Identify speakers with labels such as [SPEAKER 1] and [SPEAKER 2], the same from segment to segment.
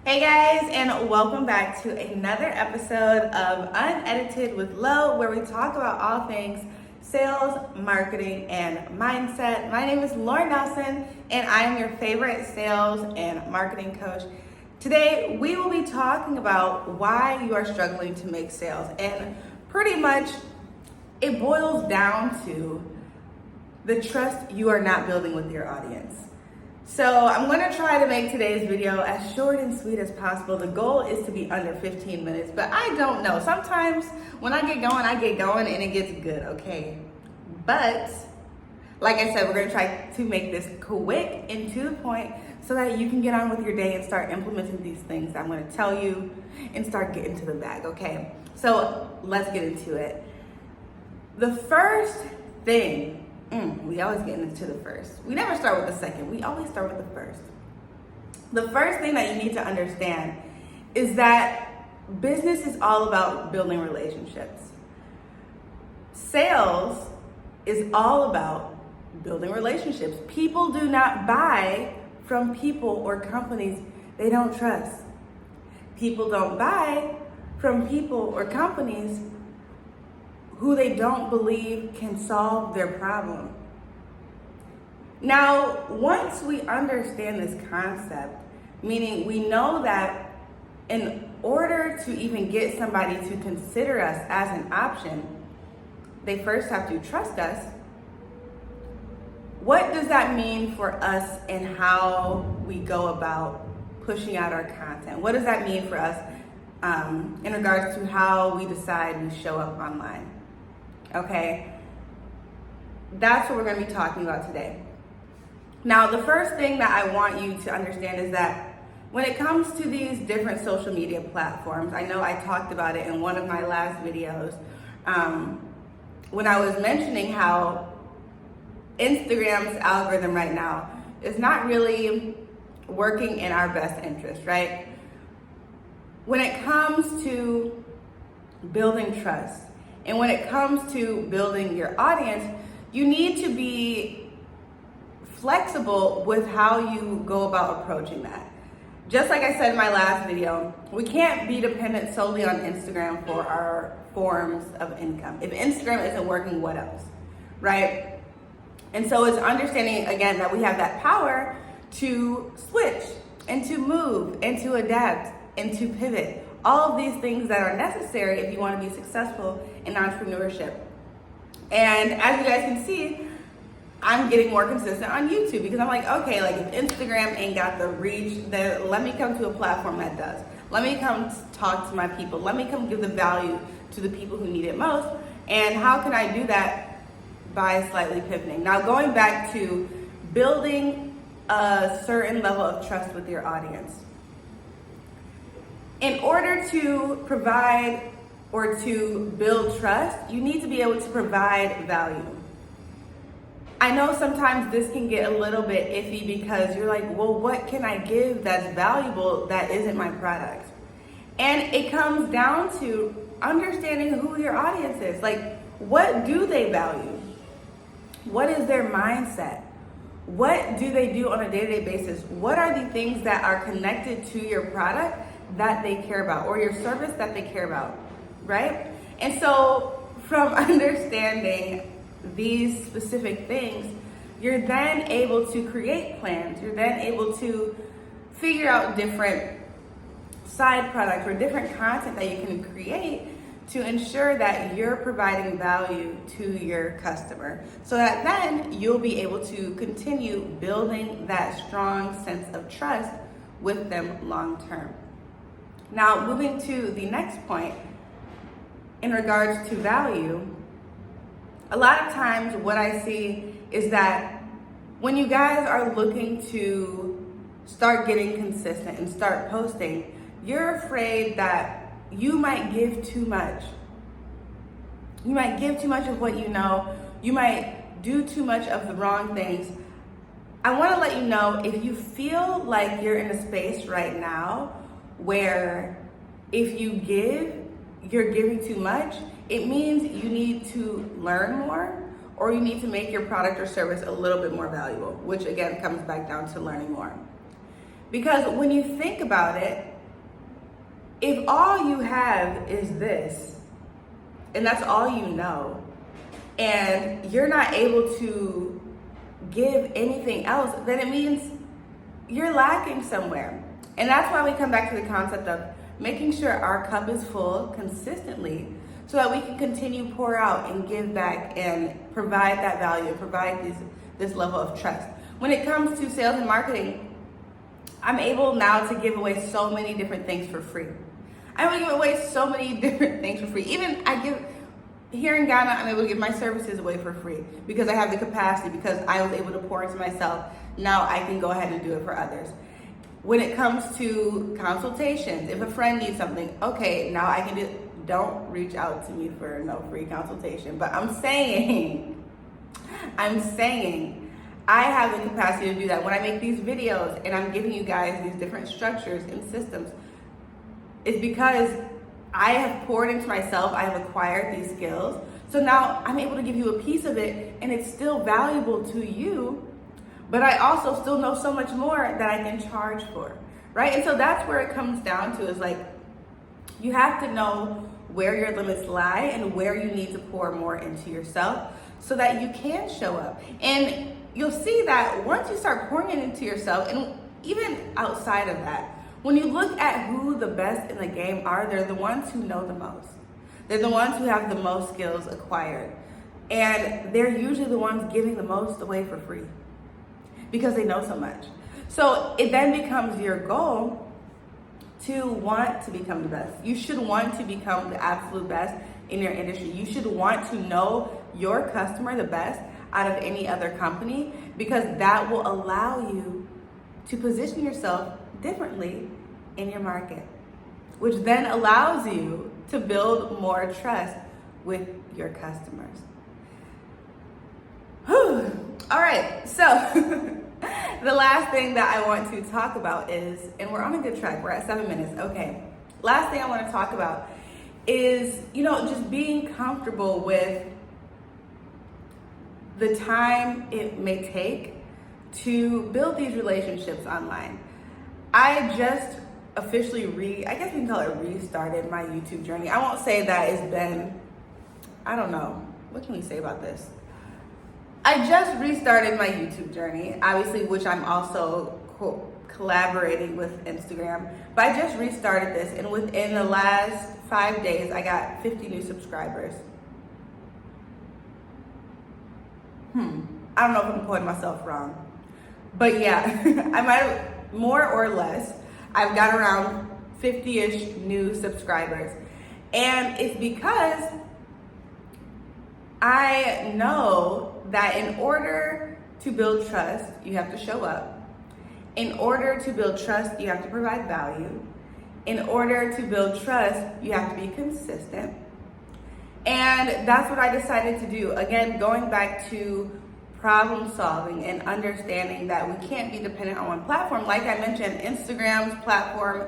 [SPEAKER 1] Hey guys, and welcome back to another episode of Unedited with Lo, where we talk about all things sales, marketing, and mindset. My name is Lauren Nelson, and I am your favorite sales and marketing coach. Today, we will be talking about why you are struggling to make sales, and pretty much it boils down to the trust you are not building with your audience. So I'm gonna try to make today's video as short and sweet as possible. The goal is to be under 15 minutes, but I don't know. Sometimes when I get going and it gets good, okay? But like I said, we're gonna try to make this quick and to the point so that you can get on with your day and start implementing these things I'm gonna tell you and start getting to the bag, okay? So let's get into it. The first thing, we always get into the first. We never start with the second. We always start with the first. The first thing that you need to understand is that business is all about building relationships. Sales is all about building relationships. People do not buy from people or companies they don't trust. People don't buy from people or companies who they don't believe can solve their problem. Now, once we understand this concept, meaning we know that in order to even get somebody to consider us as an option, they first have to trust us. What does that mean for us and how we go about pushing out our content? What does that mean for us in regards to how we decide we show up online? Okay, that's what we're going to be talking about today. Now, the first thing that I want you to understand is that when it comes to these different social media platforms, I know I talked about it in one of my last videos when I was mentioning how Instagram's algorithm right now is not really working in our best interest, right? When it comes to building trust, and when it comes to building your audience, you need to be flexible with how you go about approaching that. Just like I said in my last video, we can't be dependent solely on Instagram for our forms of income. If Instagram isn't working, what else, right? And so it's understanding, again, that we have that power to switch and to move and to adapt and to pivot. All of these things that are necessary if you want to be successful in entrepreneurship. And as you guys can see, I'm getting more consistent on YouTube because I'm like, okay, like if Instagram ain't got the reach, then let me come to a platform that does. Let me come talk to my people. Let me come give the value to the people who need it most. And how can I do that? By slightly pivoting. Now, going back to building a certain level of trust with your audience. In order to provide or to build trust, you need to be able to provide value. I know sometimes this can get a little bit iffy because you're like, well, what can I give that's valuable that isn't my product? And it comes down to understanding who your audience is. Like, what do they value? What is their mindset? What do they do on a day-to-day basis? What are the things that are connected to your product that they care about, or your service that they care about, right? And so from understanding these specific things, you're then able to create plans. You're then able to figure out different side products or different content that you can create to ensure that you're providing value to your customer, so that then you'll be able to continue building that strong sense of trust with them long term. Now, moving to the next point in regards to value, a lot of times what I see is that when you guys are looking to start getting consistent and start posting, you're afraid that you might give too much. You might give too much of what you know. You might do too much of the wrong things. I want to let you know, if you feel like you're in a space right now where if you give, you're giving too much, it means you need to learn more, or you need to make your product or service a little bit more valuable, which again comes back down to learning more. Because when you think about it, If all you have is this, and that's all you know, and you're not able to give anything else, then it means you're lacking somewhere. And that's why we come back to the concept of making sure our cup is full consistently so that we can continue pour out and give back and provide that value, provide this level of trust. When it comes to sales and marketing, I'm able now to give away so many different things for free. I'm able to give away so many different things for free. Even here in Ghana, I'm able to give my services away for free because I have the capacity, because I was able to pour into myself. Now I can go ahead and do it for others. When it comes to consultations, if a friend needs something, okay, now I can do it. Don't reach out to me for no free consultation. But I'm saying, I have the capacity to do that. When I make these videos and I'm giving you guys these different structures and systems, it's because I have poured into myself, I have acquired these skills. So now I'm able to give you a piece of it and it's still valuable to you, but I also still know so much more that I can charge for, right? And so that's where it comes down to, is like, you have to know where your limits lie and where you need to pour more into yourself so that you can show up. And you'll see that once you start pouring it into yourself, and even outside of that, when you look at who the best in the game are, they're the ones who know the most. They're the ones who have the most skills acquired. And they're usually the ones giving the most away for free because they know so much. So it then becomes your goal to want to become the best. You should want to become the absolute best in your industry. You should want to know your customer the best out of any other company, because that will allow you to position yourself differently in your market, which then allows you to build more trust with your customers. Whew. All right, so the last thing that I want to talk about is, and we're on a good track, we're at 7 minutes, okay. Last thing I want to talk about is, just being comfortable with the time it may take to build these relationships online. I just officially I guess we can call it restarted my YouTube journey. I won't say that it's been, I don't know, what can we say about this? I just restarted my YouTube journey, obviously, which I'm also collaborating with Instagram, but I just restarted this, and within the last 5 days, I got 50 new subscribers. I don't know if I'm quoting myself wrong, but yeah, I might have, more or less, I've got around 50-ish new subscribers. And it's because I know that in order to build trust, you have to show up. In order to build trust, you have to provide value. In order to build trust, you have to be consistent. And that's what I decided to do. Again, going back to problem solving and understanding that we can't be dependent on one platform. Like I mentioned, Instagram's platform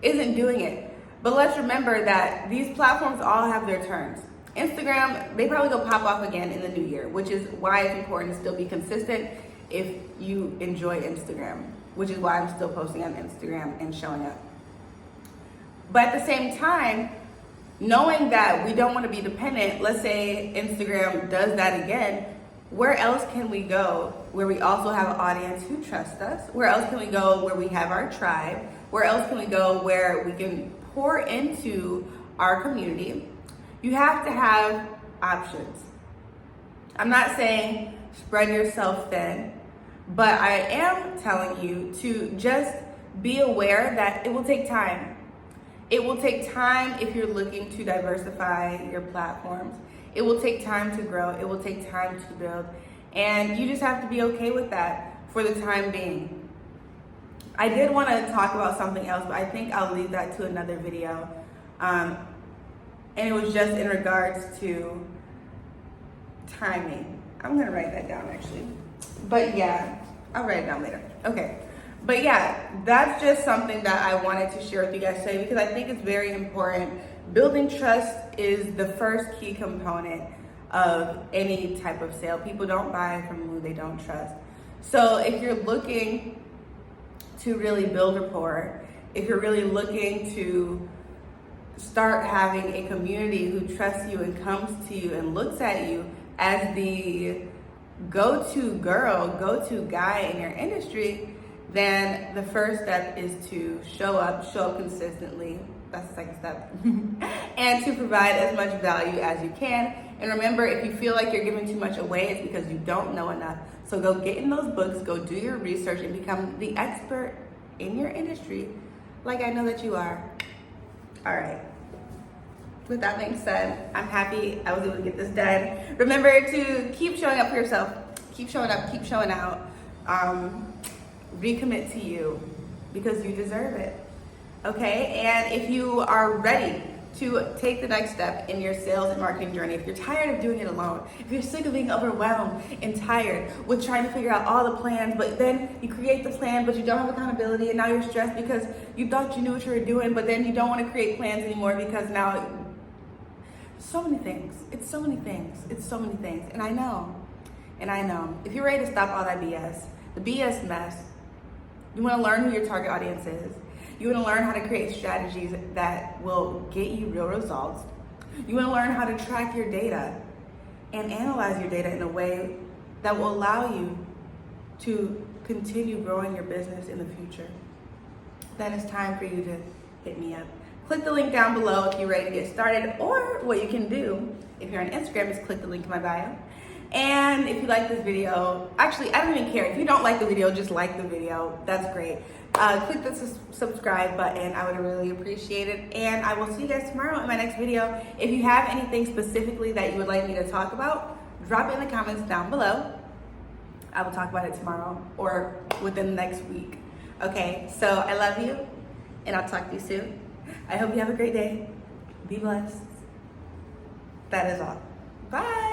[SPEAKER 1] isn't doing it. But let's remember that these platforms all have their turns. Instagram, they probably go pop off again in the new year, which is why it's important to still be consistent if you enjoy Instagram, which is why I'm still posting on Instagram and showing up. But at the same time, knowing that we don't want to be dependent, let's say Instagram does that again, where else can we go where we also have an audience who trusts us? Where else can we go where we have our tribe? Where else can we go where we can pour into our community? You have to have options. I'm not saying spread yourself thin, but I am telling you to just be aware that it will take time. It will take time if you're looking to diversify your platforms. It will take time to grow. It will take time to build. And you just have to be okay with that for the time being. I did want to talk about something else, but I think I'll leave that to another video. And it was just in regards to timing. I'm going to write that down actually. But yeah, I'll write it down later. Okay. But yeah, that's just something that I wanted to share with you guys today because I think it's very important. Building trust is the first key component of any type of sale. People don't buy from who they don't trust. So if you're looking to really build rapport, if you're really looking to start having a community who trusts you and comes to you and looks at you as the go-to girl, go-to guy in your industry, then the first step is to show up consistently. That's the second step. And to provide as much value as you can. And remember, if you feel like you're giving too much away, it's because you don't know enough. So go get in those books, go do your research, and become the expert in your industry, like I know that you are. All right. With that being said, I'm happy I was able to get this done. Remember to keep showing up for yourself. Keep showing up, keep showing out. Recommit to you because you deserve it. Okay? And if you are ready to take the next step in your sales and marketing journey, if you're tired of doing it alone, if you're sick of being overwhelmed and tired with trying to figure out all the plans, but then you create the plan, but you don't have accountability, and now you're stressed because you thought you knew what you were doing, but then you don't want to create plans anymore because now so many things. It's so many things. It's so many things. And I know. If you're ready to stop all that BS, the BS mess, you want to learn who your target audience is. You want to learn how to create strategies that will get you real results. You want to learn how to track your data and analyze your data in a way that will allow you to continue growing your business in the future. Then it's time for you to hit me up. Click the link down below if you're ready to get started, or what you can do if you're on Instagram is click the link in my bio. And if you like this video, actually, I don't even care. If you don't like the video, just like the video. That's great. Click the subscribe button. I would really appreciate it. And I will see you guys tomorrow in my next video. If you have anything specifically that you would like me to talk about, drop it in the comments down below. I will talk about it tomorrow or within the next week. Okay, so I love you, and I'll talk to you soon. I hope you have a great day. Be blessed. That is all. Bye.